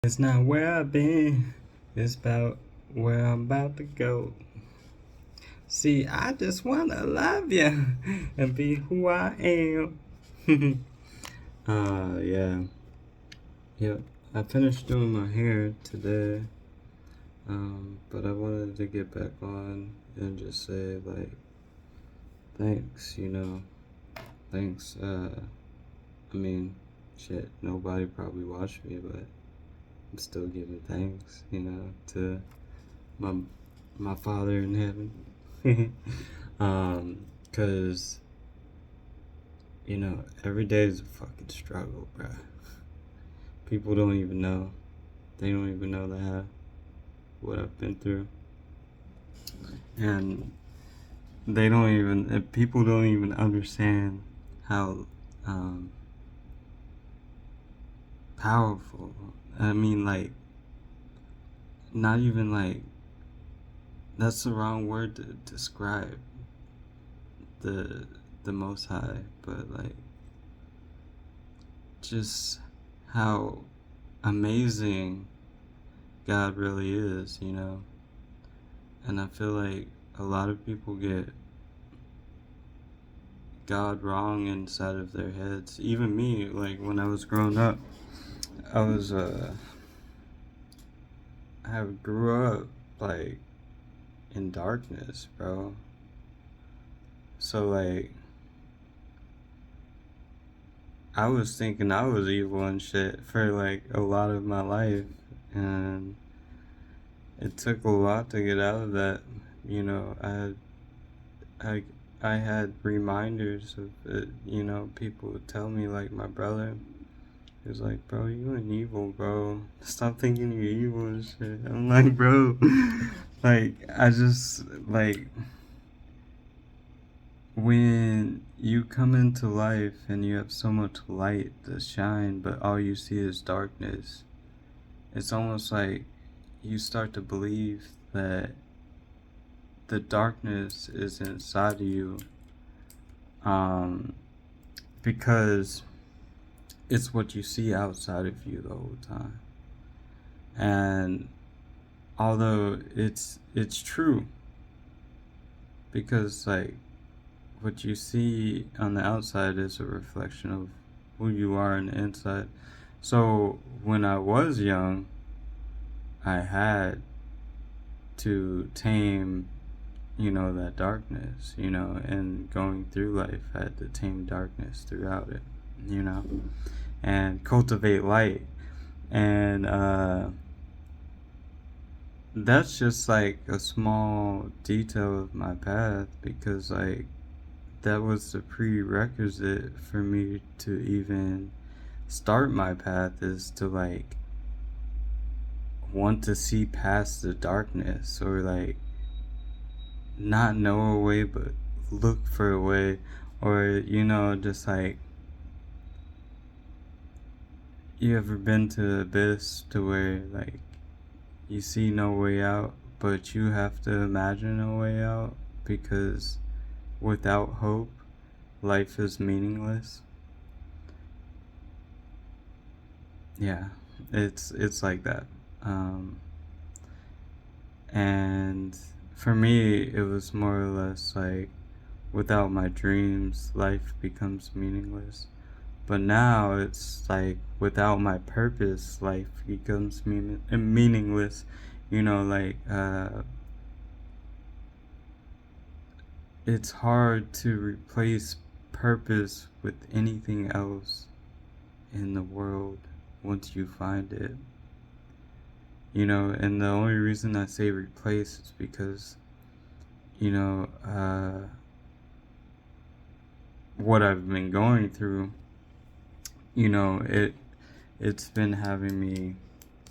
It's not where I've been, it's about where I'm about to go. See, I just wanna love you and be who I am. Yeah. Yep. I finished doing my hair today. But I wanted to get back on and just say, like, thanks, Thanks. I mean, shit, nobody probably watched me, but I'm still giving thanks, to my my Father in heaven. Cause every day is a fucking struggle, bruh. People don't even know. They don't even know that what I've been through, and they don't even. People don't even understand how powerful. I mean, like, not even like that's the wrong word to describe the the Most High, but like just how amazing God really is. And I feel like a lot of people get God wrong inside of their heads. Even me, like when I was growing up, I was I grew up like in darkness, bro. So like I was thinking I was evil and shit for like a lot of my life, and it took a lot to get out of that. I I had reminders of it. People would tell me, like my brother. He was like, bro, you ain't evil, bro. Stop thinking you're evil and shit. I'm like, bro, like I just like when you come into life and you have so much light to shine, but all you see is darkness. It's almost like you start to believe that the darkness is inside of you, um, because it's what you see outside of you the whole time. And although it's true, because like what you see on the outside is a reflection of who you are on the inside. So when I was young, I had to tame that darkness, and going through life, I had to tame darkness throughout it, you know, and cultivate light. And that's just like a small detail of my path, because like that was the prerequisite for me to even start my path, is to like want to see past the darkness, or like not know a way but look for a way, or just like, you ever been to the abyss to where like you see no way out, but you have to imagine a way out, because without hope life is meaningless. Yeah, it's like that. um and for me it was more or less like, without my dreams life becomes meaningless. But now it's like, without my purpose life becomes meaningless. Like it's hard to replace purpose with anything else in the world once you find it. And the only reason I say replace is because, you know, uh, what I've been going through, it's been having me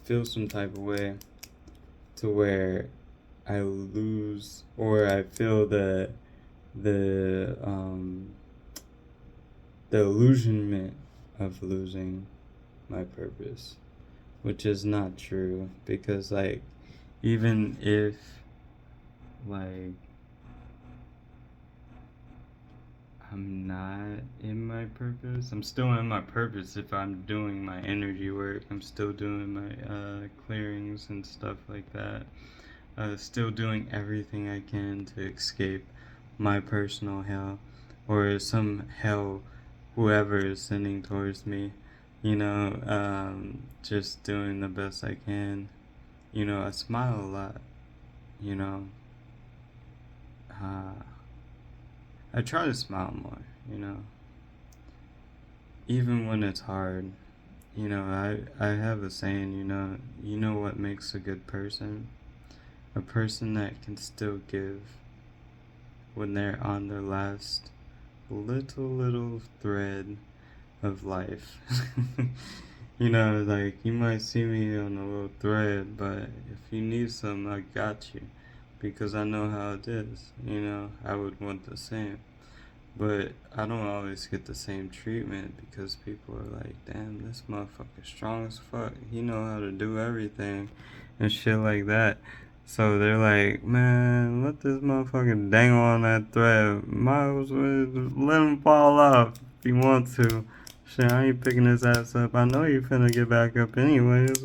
feel some type of way, to where I lose, or I feel the the illusionment of losing my purpose, which is not true, because like, even if like I'm not in my purpose. I'm still in my purpose if I'm doing my energy work. I'm still doing my clearings and stuff like that. Still doing everything I can to escape my personal hell or some hell whoever is sending towards me. Just doing the best I can. I smile a lot. You know, uh, I try to smile more. You know, even when it's hard. I have a saying. You know what makes a good person? A person that can still give when they're on their last little thread of life. Like you might see me on a little thread, but if you need some, I got you. Because I know how it is. I would want the same. But I don't always get the same treatment because people are like, damn, this motherfucker strong as fuck. He know how to do everything and shit like that. So they're like, man, let this motherfucker dangle on that thread. Might as well let him fall off if he wants to. Shit, I ain't picking his ass up. I know you finna get back up anyways.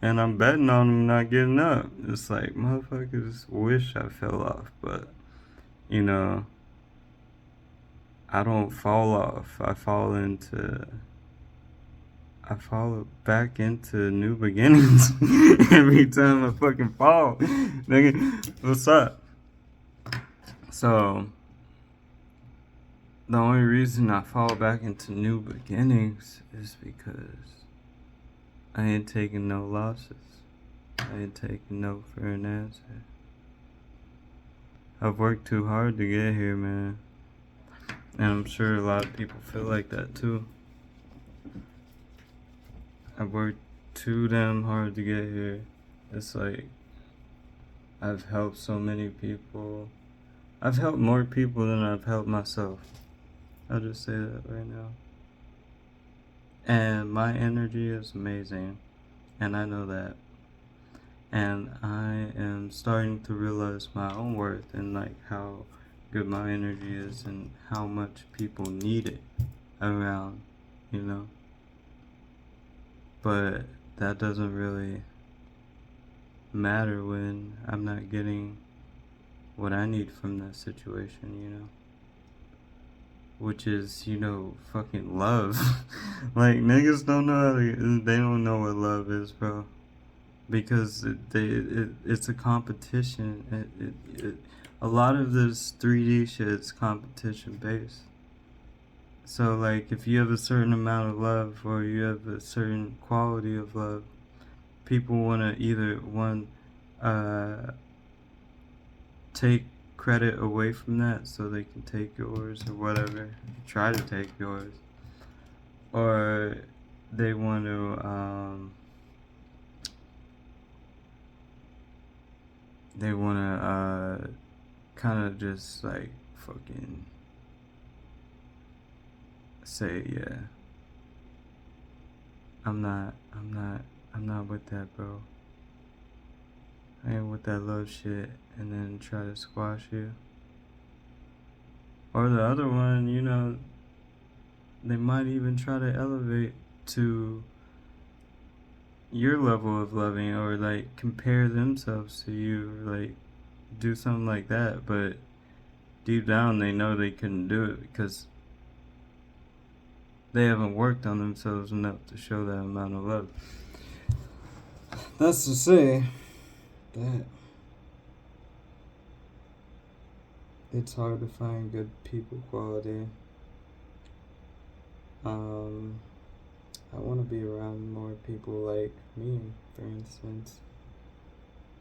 And I'm betting on him not getting up. It's like, motherfuckers wish I fell off, but, you know, I don't fall off. I fall back into new beginnings every time I fucking fall. Nigga, what's up? So, the only reason I fall back into new beginnings is because I ain't taking no losses. I ain't taking no for an answer. I've worked too hard to get here, man. And I'm sure a lot of people feel like that too. I've worked too damn hard to get here. It's like I've helped so many people. I've helped more people than I've helped myself. I'll just say that right now. And my energy is amazing. And I know that. And I am starting to realize my own worth and like how good my energy is and how much people need it around, you know. But that doesn't really matter when I'm not getting what I need from that situation, which is, fucking love. Like, niggas don't know they don't know what love is, bro. Because it's a competition. A lot of this 3D shit is competition based. So, like, if you have a certain amount of love or you have a certain quality of love, people want to either, take credit away from that so they can take yours or whatever, try to take yours, or they want to, kind of just like fucking say, yeah, I'm not with that, bro. I ain't with that love shit, and then try to squash you. Or the other one, they might even try to elevate to your level of loving or like compare themselves to you, or like do something like that, but deep down they know they couldn't do it because they haven't worked on themselves enough to show that amount of love. That's to say that it's hard to find good people quality. I want to be around more people like me, for instance,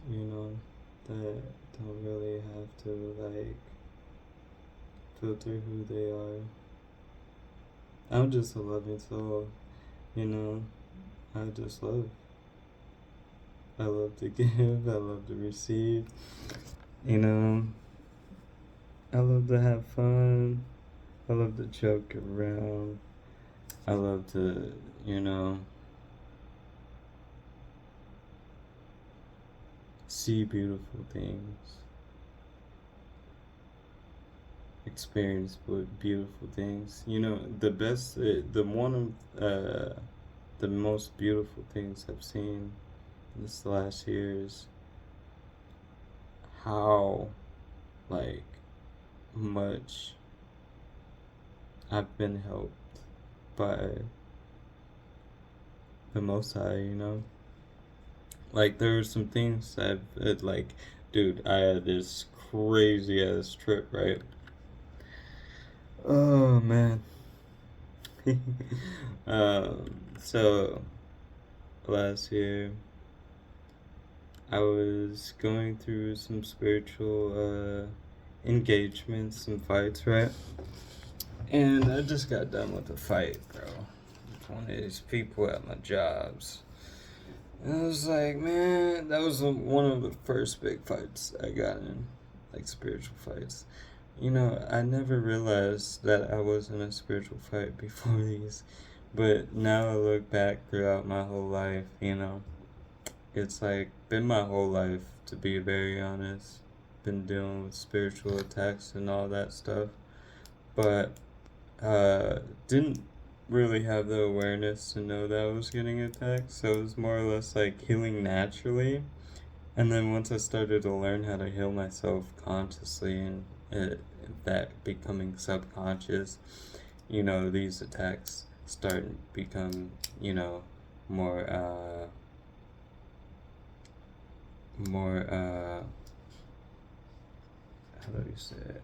that don't really have to like filter who they are. I'm just a loving soul, I just love. I love to give, I love to receive, I love to have fun, I love to joke around, I love to, see beautiful things. experience beautiful things. You know, the one of the most beautiful things I've seen this last year is how like much I've been helped by the Most High, you know? Like, there were some things like, dude, I had this crazy ass trip, right? Oh, man. So, last year, I was going through some spiritual engagements, some fights, right? And I just got done with a fight, bro. With one of these people at my jobs. And I was like, man, that was one of the first big fights I got in, like spiritual fights. You know, I never realized that I was in a spiritual fight before these, but now I look back throughout my whole life, you know, it's like been my whole life, to be very honest, been dealing with spiritual attacks and all that stuff, but didn't really have the awareness to know that I was getting attacked, so it was more or less like healing naturally. And then once I started to learn how to heal myself consciously and that becoming subconscious, you know, these attacks start to become, you know, more, more, how do you say it?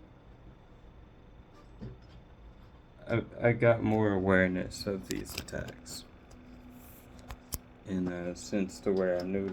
I got more awareness of these attacks in a sense to where I knew